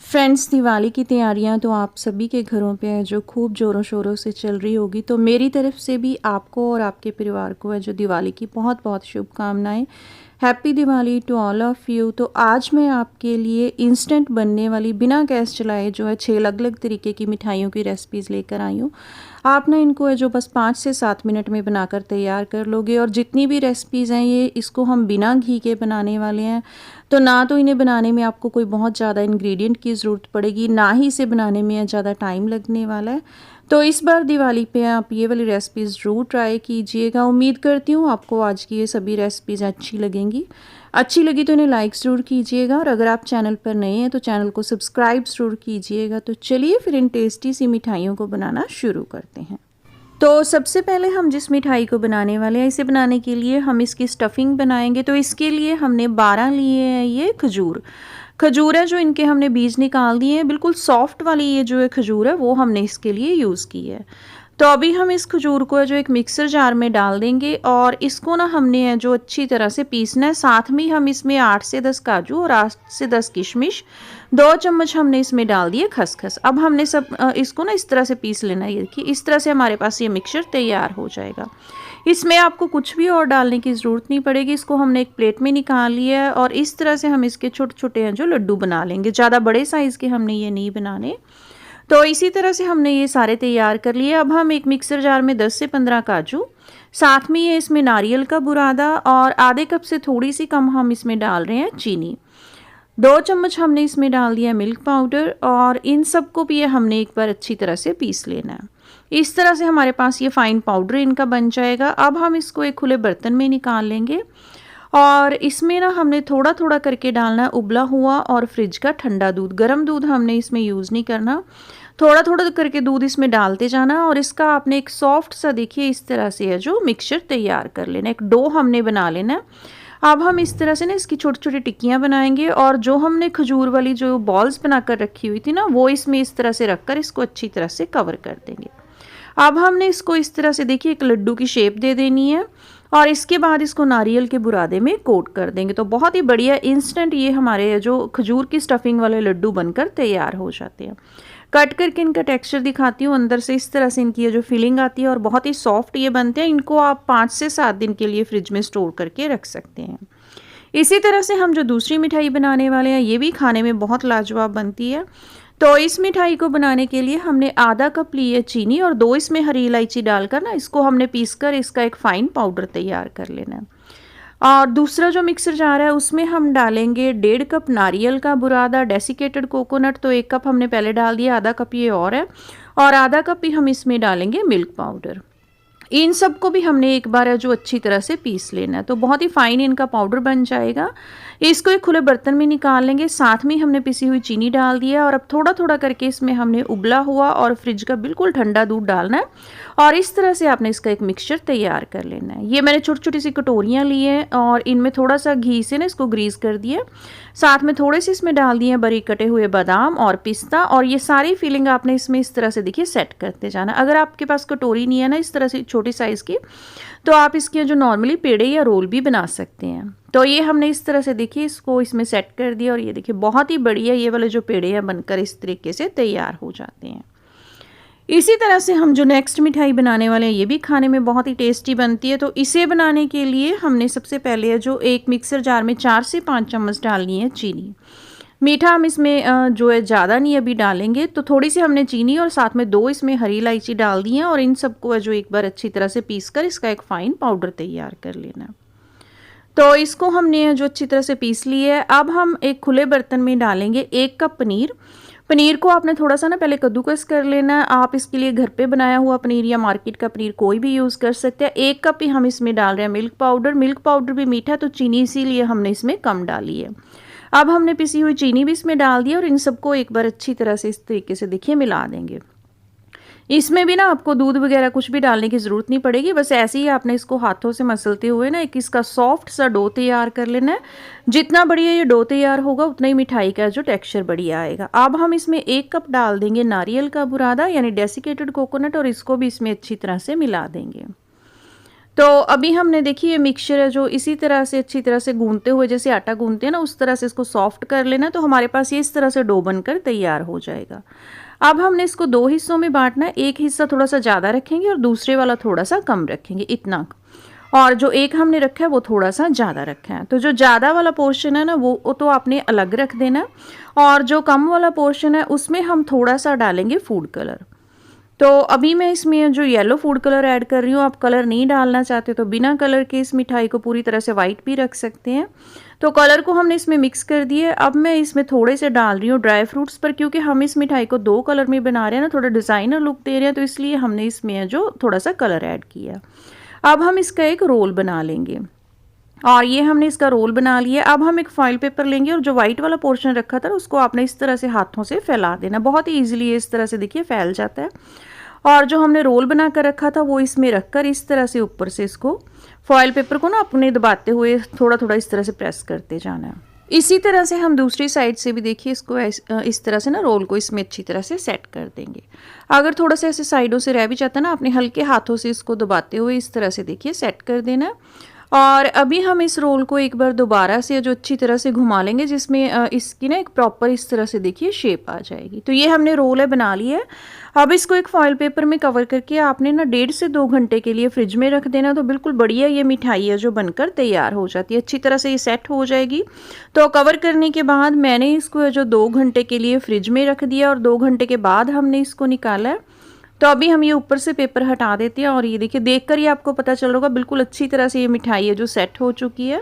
Friends, Diwali की तैयारियां तो आप सभी के घरों पे है जो खूब ज़ोरों शोरों से चल रही होगी। तो मेरी तरफ से भी आपको और आपके परिवार को है जो दिवाली की बहुत बहुत शुभकामनाएं। Happy Diwali to all of you. तो आज मैं आपके लिए इंस्टेंट बनने वाली बिना गैस चलाए जो है 6 अलग अलग तरीके की मिठाइयों की रेसिपीज़ लेकर आई हूँ। आप ना इनको है जो बस 5 से 7 मिनट में बनाकर तैयार कर लोगे। और जितनी भी रेसिपीज़ हैं ये इसको हम बिना घी के बनाने वाले हैं। तो ना तो इन्हें बनाने में आपको कोई बहुत ज़्यादा इंग्रेडिएंट की ज़रूरत पड़ेगी, ना ही इसे बनाने में ज़्यादा टाइम लगने वाला है। तो इस बार दिवाली पे आप ये वाली रेसिपीज़ ज़रूर ट्राई कीजिएगा। उम्मीद करती हूँ आपको आज की ये सभी रेसिपीज़ अच्छी लगेंगी। अच्छी लगी तो इन्हें लाइक ज़रूर कीजिएगा, और अगर आप चैनल पर नए हैं तो चैनल को सब्सक्राइब ज़रूर कीजिएगा। तो चलिए फिर इन टेस्टी सी मिठाइयों को बनाना शुरू करते हैं। तो सबसे पहले हम जिस मिठाई को बनाने वाले हैं, इसे बनाने के लिए हम इसकी स्टफिंग बनाएंगे। तो इसके लिए हमने 12 लिए हैं ये खजूर। खजूर है जो इनके हमने बीज निकाल दिए हैं। बिल्कुल सॉफ्ट वाली ये जो है खजूर है वो हमने इसके लिए यूज़ की है। तो अभी हम इस खजूर को है जो एक मिक्सर जार में डाल देंगे, और इसको ना हमने है जो अच्छी तरह से पीसना है। साथ में हम इसमें 8 से 10 काजू और 8 से 10 किशमिश, 2 चम्मच हमने इसमें डाल दिए खसखस। अब हमने इसको ना इस तरह से पीस लेना है। ये देखिए इस तरह से हमारे पास ये मिक्सचर तैयार हो जाएगा। इसमें आपको कुछ भी और डालने की ज़रूरत नहीं पड़ेगी। इसको हमने एक प्लेट में निकाल लिया है, और इस तरह से हम इसके छोटे छोटे हैं जो लड्डू बना लेंगे। ज़्यादा बड़े साइज़ के हमने ये नहीं बनाने। तो इसी तरह से हमने ये सारे तैयार कर लिए। अब हम एक मिक्सर जार में 10 से 15 काजू, साथ में ये इसमें नारियल का बुरादा, और आधे कप से थोड़ी सी कम हम इसमें डाल रहे हैं चीनी। 2 चम्मच हमने इसमें डाल दिया मिल्क पाउडर, और इन सबको भी हमने एक बार अच्छी तरह से पीस लेना है। इस तरह से हमारे पास ये फाइन पाउडर इनका बन जाएगा। अब हम इसको एक खुले बर्तन में निकाल लेंगे, और इसमें ना हमने थोड़ा थोड़ा करके डालना है उबला हुआ और फ्रिज का ठंडा दूध। गर्म दूध हमने इसमें यूज़ नहीं करना। थोड़ा थोड़ा करके दूध इसमें डालते जाना, और इसका आपने एक सॉफ्ट सा देखिए इस तरह से है जो मिक्सचर तैयार कर लेना। एक डो हमने बना लेना है। अब हम इस तरह से ना इसकी छोटी छोटी टिक्कियाँ बनाएंगे, और जो हमने खजूर वाली जो बॉल्स बनाकर रखी हुई थी ना वो इसमें इस तरह से रखकर इसको अच्छी तरह से कवर कर देंगे। अब हमने इसको इस तरह से देखिए एक लड्डू की शेप दे देनी है, और इसके बाद इसको नारियल के बुरादे में कोट कर देंगे। तो बहुत ही बढ़िया इंस्टेंट ये हमारे जो खजूर की स्टफिंग वाले लड्डू बनकर तैयार हो जाते हैं। कट करके इनका टेक्सचर दिखाती हूँ। अंदर से इस तरह से इनकी ये जो फिलिंग आती है, और बहुत ही सॉफ्ट ये बनते हैं। इनको आप 5 से 7 दिन के लिए फ्रिज में स्टोर करके रख सकते हैं। इसी तरह से हम जो दूसरी मिठाई बनाने वाले हैं ये भी खाने में बहुत लाजवाब बनती है। तो इस मिठाई को बनाने के लिए हमने आधा कप ली है चीनी, और 2 इसमें हरी इलायची डालकर ना इसको हमने पीसकर इसका एक फाइन पाउडर तैयार कर लेना है। और दूसरा जो मिक्सर जार है उसमें हम डालेंगे 1.5 कप नारियल का बुरादा, डेसिकेटेड कोकोनट। तो 1 कप हमने पहले डाल दिया, आधा कप ये और आधा कप ही हम इसमें डालेंगे मिल्क पाउडर। इन सबको भी हमने एक बार है जो अच्छी तरह से पीस लेना है। तो बहुत ही फाइन इनका पाउडर बन जाएगा। इसको एक खुले बर्तन में निकाल लेंगे। साथ में हमने पिसी हुई चीनी डाल दिया, और अब थोड़ा थोड़ा करके इसमें हमने उबला हुआ और फ्रिज का बिल्कुल ठंडा दूध डालना है, और इस तरह से आपने इसका एक मिक्सचर तैयार कर लेना है। ये मैंने छोटी छोटी सी कटोरियाँ ली हैं, और इनमें थोड़ा सा घी से ना इसको ग्रीस कर दिया। साथ में थोड़े से इसमें डाल दिए बारीक कटे हुए बादाम और पिस्ता, और ये सारी फीलिंग आपने इसमें इस तरह से देखिए सेट करते जाना। अगर आपके पास कटोरी नहीं है ना इस तरह से छोटी साइज़ की, तो आप इसके जो नॉर्मली पेड़े या रोल भी बना सकते हैं। तो ये हमने इस तरह से देखिए इसको इसमें सेट कर दिया, और ये देखिए बहुत ही बढ़िया ये वाले जो पेड़े हैं बनकर इस तरीके से तैयार हो जाते हैं। इसी तरह से हम जो नेक्स्ट मिठाई बनाने वाले हैं ये भी खाने में बहुत ही टेस्टी बनती है। तो इसे बनाने के लिए हमने सबसे पहले है जो एक मिक्सर जार में 4 से 5 चम्मच डालनी है चीनी। मीठा हम इसमें जो है ज़्यादा नहीं अभी डालेंगे। तो थोड़ी सी हमने चीनी और साथ में 2 इसमें हरी इलायची डाल दी है, और इन सबको है जो एक बार अच्छी तरह से पीस कर इसका एक फ़ाइन पाउडर तैयार कर लेना। तो इसको हमने जो अच्छी तरह से पीस लिया है। अब हम एक खुले बर्तन में डालेंगे 1 कप पनीर। पनीर को आपने थोड़ा सा ना पहले कद्दूकस कर लेना है। आप इसके लिए घर पे बनाया हुआ पनीर या मार्केट का पनीर कोई भी यूज़ कर सकते हैं। 1 कप ही हम इसमें डाल रहे हैं मिल्क पाउडर। मिल्क पाउडर भी मीठा, तो चीनी इसीलिए हमने इसमें कम डाली है। अब हमने पिसी हुई चीनी भी इसमें डाल दी, और इन सबको एक बार अच्छी तरह से इस तरीके से देखिए मिला देंगे। इसमें भी ना आपको दूध वगैरह कुछ भी डालने की ज़रूरत नहीं पड़ेगी। बस ऐसे ही आपने इसको हाथों से मसलते हुए ना एक इसका सॉफ्ट सा डो तैयार कर लेना है। जितना बढ़िया ये डो तैयार होगा उतना ही मिठाई का जो टेक्सचर बढ़िया आएगा। अब हम इसमें 1 कप डाल देंगे नारियल का बुरादा यानी डेसिकेटेड कोकोनट, और इसको भी इसमें अच्छी तरह से मिला देंगे। तो अभी हमने देखिए ये मिक्सचर है जो इसी तरह से अच्छी तरह से गूंथते हुए, जैसे आटा गूंथते हैं ना उस तरह से इसको सॉफ्ट कर लेना, तो हमारे पास ये इस तरह से डो बनकर तैयार हो जाएगा। अब हमने इसको 2 हिस्सों में बाँटना है, एक हिस्सा थोड़ा-सा ज़्यादा रखेंगे और दूसरे वाला थोड़ा-सा कम रखेंगे, इतना। और जो एक हमने रखा है वो थोड़ा-सा ज़्यादा रखा है। तो जो ज़्यादा वाला पोर्शन है ना वो तो आपने अलग रख देना है, और जो कम वाला पोर्शन है उसमें हम थोड़ा-सा डालेंगे फूड कलर। तो अभी मैं इसमें जो येलो फूड कलर ऐड कर रही हूँ, आप कलर नहीं डालना चाहते तो बिना कलर के इस मिठाई को पूरी तरह से वाइट भी रख सकते हैं। तो कलर को हमने इसमें मिक्स कर दिए। अब मैं इसमें थोड़े से डाल रही हूँ ड्राई फ्रूट्स, पर क्योंकि हम इस मिठाई को 2 कलर में बना रहे हैं ना, थोड़ा डिज़ाइनर लुक दे रहे हैं, तो इसलिए हमने इसमें जो थोड़ा सा कलर ऐड किया। अब हम इसका एक रोल बना लेंगे, और ये हमने इसका रोल बना लिया। अब हम एक फॉइल पेपर लेंगे और जो वाइट वाला पोर्शन रखा था उसको आपने इस तरह से हाथों से फैला देना। बहुत ही ईजिली इस तरह से देखिए फैल जाता है। और जो हमने रोल बना कर रखा था वो इसमें रखकर इस तरह से ऊपर से इसको फॉइल पेपर को ना अपने दबाते हुए थोड़ा थोड़ा इस तरह से प्रेस करते जाना है। इसी तरह से हम दूसरी साइड से भी देखिए इसको इस तरह से ना रोल को इसमें अच्छी तरह से सेट कर देंगे। अगर थोड़ा सा ऐसे साइडों से रह भी जाता है ना, अपने हल्के हाथों से इसको दबाते हुए इस तरह से देखिए सेट कर देना है। और अभी हम इस रोल को एक बार दोबारा से जो अच्छी तरह से घुमा लेंगे, जिसमें इसकी ना एक प्रॉपर इस तरह से देखिए शेप आ जाएगी। तो ये हमने रोल है बना लिया है। अब इसको एक फॉइल पेपर में कवर करके आपने ना 1.5 से 2 घंटे के लिए फ्रिज में रख देना। तो बिल्कुल बढ़िया ये मिठाई है जो बनकर तैयार हो जाती है, अच्छी तरह से ये सेट हो जाएगी। तो कवर करने के बाद मैंने इसको जो 2 घंटे के लिए फ्रिज में रख दिया, और 2 घंटे के बाद हमने इसको निकाला है। तो अभी हम ये ऊपर से पेपर हटा देते हैं, और ये देखिए देखकर ही आपको पता चल रहा होगा बिल्कुल अच्छी तरह से ये मिठाई है जो सेट हो चुकी है।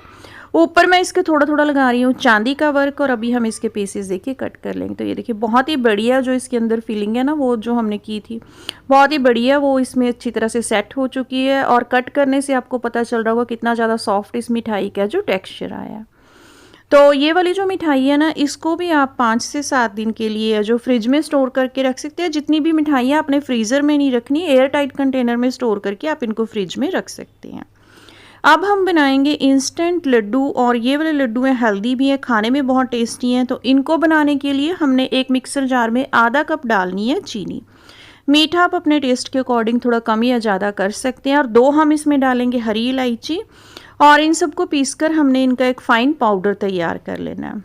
ऊपर मैं इसके थोड़ा थोड़ा लगा रही हूँ चांदी का वर्क, और अभी हम इसके पीसेस देखिए कट कर लेंगे। तो ये देखिए बहुत ही बढ़िया जो इसके अंदर फीलिंग है ना, वो जो हमने की थी बहुत ही बढ़िया वो इसमें अच्छी तरह से सेट हो चुकी है। और कट करने से आपको पता चल रहा होगा कितना ज़्यादा सॉफ्ट इस मिठाई का जो टेक्स्चर आया है। तो ये वाली जो मिठाई है ना, इसको भी आप 5 से 7 दिन के लिए जो फ्रिज में स्टोर करके रख सकते हैं। जितनी भी मिठाइयाँ अपने फ्रीज़र में नहीं रखनी, एयर टाइट कंटेनर में स्टोर करके आप इनको फ्रिज में रख सकते हैं। अब हम बनाएंगे इंस्टेंट लड्डू, और ये वाले लड्डू हैं हेल्दी भी हैं, खाने में बहुत टेस्टी हैं। तो इनको बनाने के लिए हमने एक मिक्सर जार में आधा कप डालनी है चीनी। मीठा आप अपने टेस्ट के अकॉर्डिंग थोड़ा कम या ज़्यादा कर सकते हैं। और 2 हम इसमें डालेंगे हरी इलायची, और इन सबको पीसकर हमने इनका एक फ़ाइन पाउडर तैयार कर लेना है।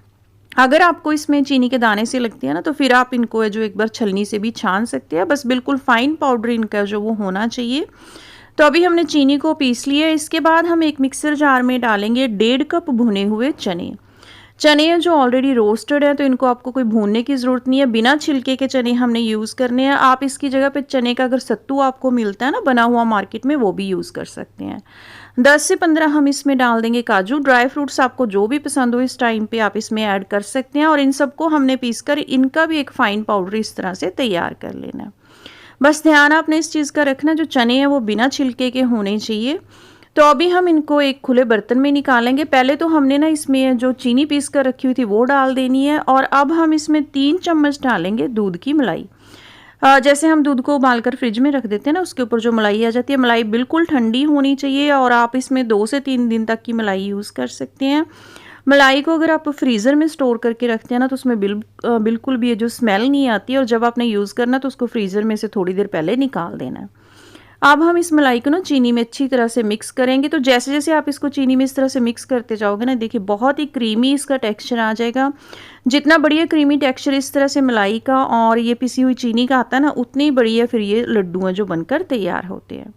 अगर आपको इसमें चीनी के दाने से लगते हैं ना, तो फिर आप इनको जो एक बार छलनी से भी छान सकते हैं, बस बिल्कुल फ़ाइन पाउडर इनका जो वो होना चाहिए। तो अभी हमने चीनी को पीस लिया। इसके बाद हम एक मिक्सर जार में डालेंगे 1.5 कप भुने हुए चने। चने जो ऑलरेडी रोस्टेड है, तो इनको आपको कोई भूनने की ज़रूरत नहीं है, बिना छिलके के चने हमने यूज़ करने हैं। आप इसकी जगह पे चने का अगर सत्तू आपको मिलता है ना बना हुआ मार्केट में, वो भी यूज़ कर सकते हैं। 10 से 15 हम इसमें डाल देंगे काजू। ड्राई फ्रूट्स आपको जो भी पसंद हो इस टाइम पे आप इसमें ऐड कर सकते हैं, और इन सबको हमने पीसकर इनका भी एक फ़ाइन पाउडर इस तरह से तैयार कर लेना है। बस ध्यान आपने इस चीज़ का रखना, जो चने हैं वो बिना छिलके के होने चाहिए। तो अभी हम इनको एक खुले बर्तन में निकालेंगे। पहले तो हमने ना इसमें जो चीनी पीस कर रखी हुई थी वो डाल देनी है, और अब हम इसमें 3 चम्मच डालेंगे दूध की मलाई। जैसे हम दूध को उबालकर फ्रिज में रख देते हैं ना, उसके ऊपर जो मलाई आ जाती है, मलाई बिल्कुल ठंडी होनी चाहिए, और आप इसमें 2 से 3 दिन तक की मलाई यूज़ कर सकते हैं। मलाई को अगर आप फ्रीज़र में स्टोर करके रखते हैं ना, तो उसमें बिल्कुल भी ये जो स्मेल नहीं आती है, और जब आपने यूज़ करना तो उसको फ्रीज़र में से थोड़ी देर पहले निकाल देना है। अब हम इस मलाई को ना चीनी में अच्छी तरह से मिक्स करेंगे। तो जैसे जैसे आप इसको चीनी में इस तरह से मिक्स करते जाओगे ना, देखिए बहुत ही क्रीमी इसका टेक्सचर आ जाएगा। जितना बढ़िया क्रीमी टेक्सचर इस तरह से मलाई का और ये पिसी हुई चीनी का आता है ना, उतनी ही बढ़िया फिर ये लड्डू हैं जो बनकर तैयार होते हैं।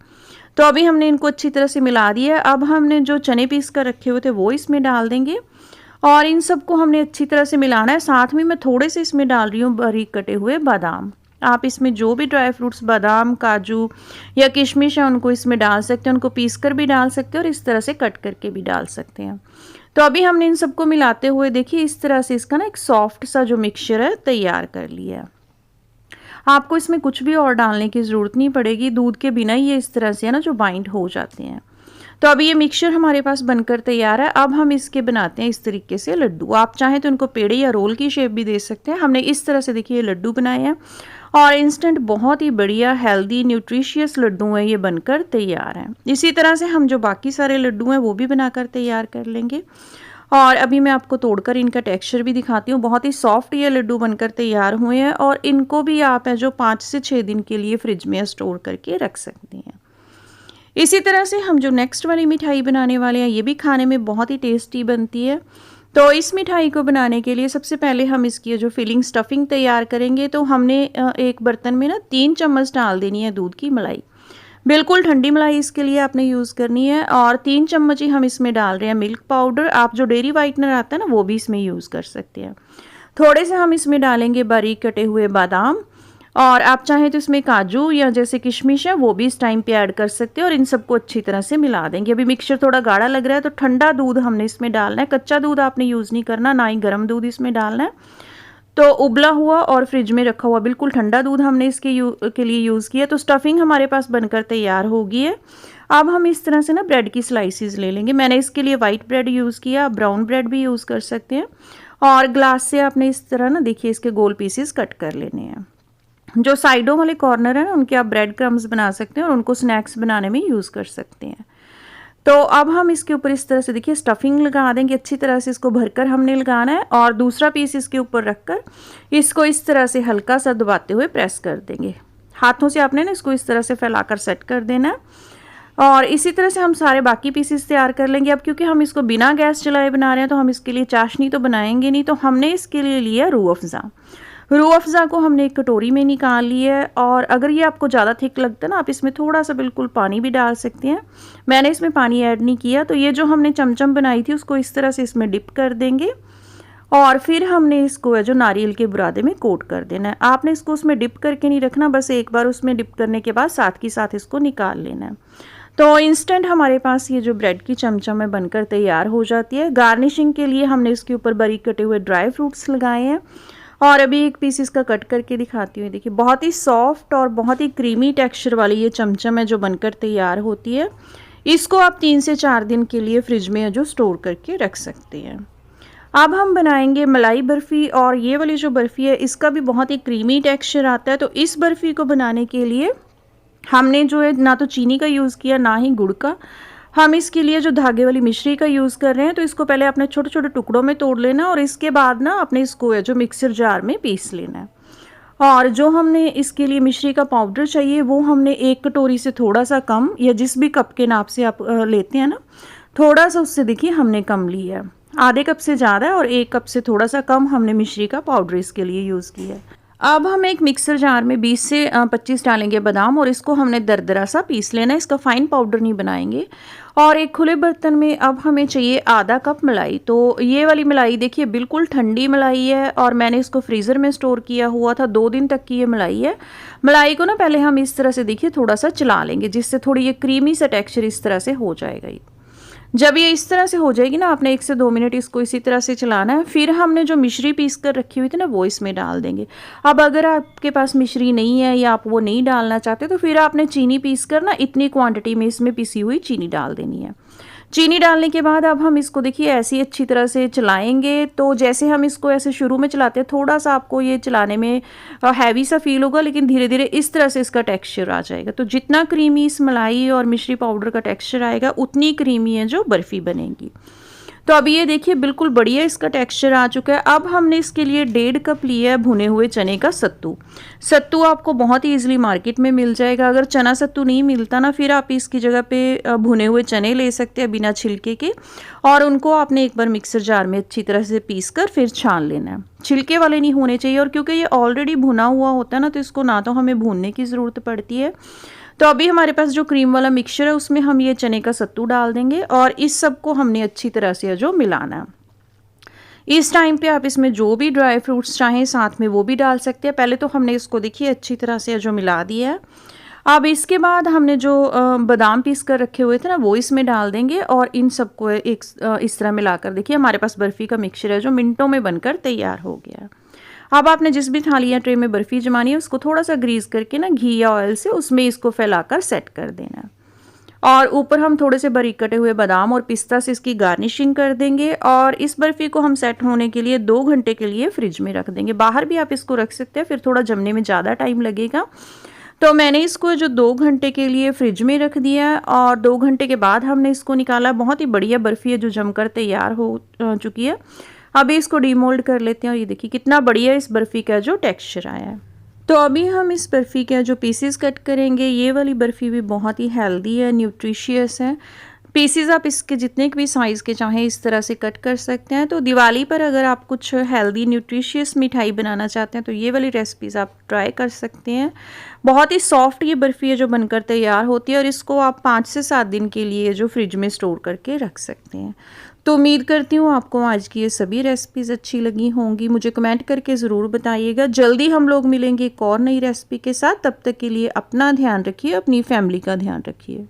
तो अभी हमने इनको अच्छी तरह से मिला दिया। अब हमने जो चने पीस कर रखे हुए थे वो इसमें डाल देंगे, और इन सबको हमने अच्छी तरह से मिलाना है। साथ में मैं थोड़े से इसमें डाल रही हूँ बारीक कटे हुए बादाम। आप इसमें जो भी ड्राई फ्रूट्स, बादाम, काजू या किशमिश है, उनको इसमें डाल सकते हैं। उनको पीस कर भी डाल सकते हैं, और इस तरह से कट करके भी डाल सकते हैं। तो अभी हमने इन सबको मिलाते हुए देखिए इस तरह से इसका ना एक सॉफ्ट सा जो मिक्सचर है तैयार कर लिया है। आपको इसमें कुछ भी और डालने की ज़रूरत नहीं पड़ेगी, दूध के बिना ही ये इस तरह से है ना जो बाइंड हो जाते हैं। तो अभी ये मिक्सचर हमारे पास बनकर तैयार है। अब हम इसके बनाते हैं इस तरीके से लड्डू। आप चाहें तो इनको पेड़े या रोल की शेप भी दे सकते हैं। हमने इस तरह से देखिए ये लड्डू बनाए हैं, और इंस्टेंट बहुत ही बढ़िया हेल्दी न्यूट्रिशियस लड्डू हैं, ये बनकर तैयार हैं। इसी तरह से हम जो बाकी सारे लड्डू हैं वो भी बनाकर तैयार कर लेंगे। और अभी मैं आपको तोड़कर इनका टेक्सचर भी दिखाती हूँ। बहुत ही सॉफ्ट ये लड्डू बनकर तैयार हुए हैं, और इनको भी आप है जो 5 से 6 दिन के लिए फ्रिज में स्टोर करके रख सकते हैं। इसी तरह से हम जो नेक्स्ट वाली मिठाई बनाने वाले हैं, ये भी खाने में बहुत ही टेस्टी बनती है। तो इस मिठाई को बनाने के लिए सबसे पहले हम इसकी जो फिलिंग स्टफिंग तैयार करेंगे, तो हमने एक बर्तन में ना 3 चम्मच डाल देनी है दूध की मलाई। बिल्कुल ठंडी मलाई इसके लिए आपने यूज़ करनी है, और 3 चम्मच ही हम इसमें डाल रहे हैं मिल्क पाउडर। आप जो डेयरी वाइटनर आता है ना, वो भी इसमें यूज़ कर सकते हैं। थोड़े से हम इसमें डालेंगे बारीक कटे हुए बादाम, और आप चाहें तो इसमें काजू या जैसे किशमिश है वो भी इस टाइम पे ऐड कर सकते हैं, और इन सबको अच्छी तरह से मिला देंगे। अभी मिक्सचर थोड़ा गाढ़ा लग रहा है तो ठंडा दूध हमने इसमें डालना है, कच्चा दूध आपने यूज़ नहीं करना, ना ही गर्म दूध इसमें डालना है। तो उबला हुआ और फ्रिज में रखा हुआ बिल्कुल ठंडा दूध हमने इसके के लिए यूज़ किया। तो स्टफिंग हमारे पास बनकर तैयार हो गई है। अब हम इस तरह से ना ब्रेड की स्लाइसिस ले लेंगे। मैंने इसके लिए वाइट ब्रेड यूज़ किया, आप ब्राउन ब्रेड भी यूज़ कर सकते हैं। और ग्लास से आपने इस तरह ना देखिए इसके गोल पीसेस कट कर लेने हैं। जो साइडों वाले कॉर्नर है ना, उनके आप ब्रेड क्रम्स बना सकते हैं और उनको स्नैक्स बनाने में यूज़ कर सकते हैं। तो अब हम इसके ऊपर इस तरह से देखिए स्टफिंग लगा देंगे, अच्छी तरह से इसको भरकर हमने लगाना है, और दूसरा पीस इसके ऊपर रखकर इसको इस तरह से हल्का सा दबाते हुए प्रेस कर देंगे। हाथों से आपने ना इसको इस तरह से फैलाकर सेट कर देना है। और इसी तरह से हम सारे बाकी पीसेस तैयार कर लेंगे। अब क्योंकि हम इसको बिना गैस चलाए बना रहे हैं, तो हम इसके लिए चाशनी तो बनाएंगे नहीं, तो हमने इसके लिए लिया रूह अफ़ज़ा। रूह अफ़ज़ा को हमने एक कटोरी में निकाल लिया है, और अगर ये आपको ज़्यादा थिक लगता है ना, आप इसमें थोड़ा सा बिल्कुल पानी भी डाल सकते हैं। मैंने इसमें पानी ऐड नहीं किया। तो ये जो हमने चमचम बनाई थी उसको इस तरह से इसमें डिप कर देंगे, और फिर हमने इसको जो नारियल के बुरादे में कोट कर देना है। आपने इसको उसमें डिप करके नहीं रखना, बस एक बार उसमें डिप करने के बाद साथ के साथ इसको निकाल लेना है। तो इंस्टेंट हमारे पास ये जो ब्रेड की चमचम है बनकर तैयार हो जाती है। गार्निशिंग के लिए हमने इसके ऊपर बारीक कटे हुए ड्राई फ्रूट्स लगाए हैं, और अभी एक पीस इसका कट करके दिखाती हूँ। देखिए बहुत ही सॉफ्ट और बहुत ही क्रीमी टेक्सचर वाली ये चमचम है जो बनकर तैयार होती है। इसको आप 3 से 4 दिन के लिए फ्रिज में जो स्टोर करके रख सकते हैं। अब हम बनाएंगे मलाई बर्फ़ी, और ये वाली जो बर्फ़ी है इसका भी बहुत ही क्रीमी टेक्सचर आता है। तो इस बर्फ़ी को बनाने के लिए हमने जो है ना तो चीनी का यूज़ किया ना ही गुड़ का। हम इसके लिए जो धागे वाली मिश्री का यूज़ कर रहे हैं, तो इसको पहले आपने छोटे छोटे टुकड़ों में तोड़ लेना, और इसके बाद ना आपने इसको है जो मिक्सर जार में पीस लेना है। और जो हमने इसके लिए मिश्री का पाउडर चाहिए वो हमने 1 कटोरी से थोड़ा सा कम, या जिस भी कप के नाप से आप लेते हैं ना, थोड़ा सा उससे देखिए हमने कम लिया है। आधे कप से ज़्यादा है और 1 कप से थोड़ा सा कम हमने मिश्री का पाउडर इसके लिए यूज़ किया है। अब हम एक मिक्सर जार में 20 से 25 डालेंगे बादाम, और इसको हमने दरदरा सा पीस लेना है, इसका फाइन पाउडर नहीं बनाएंगे। और एक खुले बर्तन में अब हमें चाहिए आधा कप मलाई। तो ये वाली मलाई देखिए बिल्कुल ठंडी मलाई है, और मैंने इसको फ्रीज़र में स्टोर किया हुआ था, 2 दिन तक की ये मलाई है। मलाई को ना पहले हम इस तरह से देखिए थोड़ा सा चला लेंगे, जिससे थोड़ी ये क्रीमी सा टेक्सचर इस तरह से हो जाएगा। ये जब ये इस तरह से हो जाएगी ना, आपने 1 से 2 मिनट इसको इसी तरह से चलाना है। फिर हमने जो मिश्री पीस कर रखी हुई थी ना, वो इसमें डाल देंगे। अब अगर आपके पास मिश्री नहीं है या आप वो नहीं डालना चाहते, तो फिर आपने चीनी पीस कर ना इतनी क्वांटिटी में इसमें पिसी हुई चीनी डाल देनी है। चीनी डालने के बाद अब हम इसको देखिए ऐसी अच्छी तरह से चलाएंगे। तो जैसे हम इसको ऐसे शुरू में चलाते हैं, थोड़ा सा आपको ये चलाने में हैवी सा फील होगा, लेकिन धीरे धीरे इस तरह से इसका टेक्सचर आ जाएगा। तो जितना क्रीमी इस मलाई और मिश्री पाउडर का टेक्सचर आएगा, उतनी क्रीमी है जो बर्फ़ी बनेगी। तो अभी ये देखिए बिल्कुल बढ़िया इसका टेक्सचर आ चुका है। अब हमने इसके लिए 1.5 कप लिया है भुने हुए चने का सत्तू। सत्तू आपको बहुत ही ईजिली मार्केट में मिल जाएगा। अगर चना सत्तू नहीं मिलता ना, फिर आप इसकी जगह पे भुने हुए चने ले सकते हैं बिना छिलके के, और उनको आपने एक बार मिक्सर जार में अच्छी तरह से पीस कर फिर छान लेना है। छिलके वाले नहीं होने चाहिए, और क्योंकि ये ऑलरेडी भुना हुआ होता है ना, तो इसको ना तो हमें भूनने की ज़रूरत पड़ती है। तो अभी हमारे पास जो क्रीम वाला मिक्सचर है उसमें हम ये चने का सत्तू डाल देंगे, और इस सब को हमने अच्छी तरह से जो मिलाना है। इस टाइम पे आप इसमें जो भी ड्राई फ्रूट्स चाहें साथ में वो भी डाल सकते हैं। पहले तो हमने इसको देखिए अच्छी तरह से जो मिला दिया है। अब इसके बाद हमने जो बादाम पीस कर रखे हुए थे ना, वो इसमें डाल देंगे, और इन सबको एक इस तरह मिलाकर देखिए हमारे पास बर्फ़ी का मिक्सचर है जो मिनटों में बनकर तैयार हो गया। अब आपने जिस भी थाली या ट्रे में बर्फ़ी जमानी है, उसको थोड़ा सा ग्रीस करके ना घी या ऑयल से उसमें इसको फैलाकर सेट कर देना है। और ऊपर हम थोड़े से बारीक कटे हुए बादाम और पिस्ता से इसकी गार्निशिंग कर देंगे, और इस बर्फ़ी को हम सेट होने के लिए 2 घंटे के लिए फ्रिज में रख देंगे। बाहर भी आप इसको रख सकते हैं, फिर थोड़ा जमने में ज़्यादा टाइम लगेगा। तो मैंने इसको जो 2 घंटे के लिए फ्रिज में रख दिया, और 2 घंटे के बाद हमने इसको निकाला। बहुत ही बढ़िया बर्फ़ी है जो जमकर तैयार हो चुकी है। अभी इसको डीमोल्ड कर लेते हैं, और ये देखिए कितना बढ़िया इस बर्फ़ी का जो टेक्सचर आया है। तो अभी हम इस बर्फ़ी के जो पीसेस कट करेंगे, ये वाली बर्फ़ी भी बहुत ही हेल्दी है, न्यूट्रिशियस है। पीसेस आप इसके जितने भी साइज़ के चाहें इस तरह से कट कर सकते हैं। तो दिवाली पर अगर आप कुछ हेल्दी न्यूट्रिशियस मिठाई बनाना चाहते हैं तो ये वाली रेसिपीज़ आप ट्राई कर सकते हैं। बहुत ही सॉफ्ट ये बर्फ़ी है जो बनकर तैयार होती है और इसको आप 5 से 7 दिन के लिए जो फ्रिज में स्टोर करके रख सकते हैं। तो उम्मीद करती हूँ आपको आज की ये सभी रेसिपीज़ अच्छी लगी होंगी। मुझे कमेंट करके ज़रूर बताइएगा। जल्दी हम लोग मिलेंगे एक और नई रेसिपी के साथ। तब तक के लिए अपना ध्यान रखिए, अपनी फैमिली का ध्यान रखिए।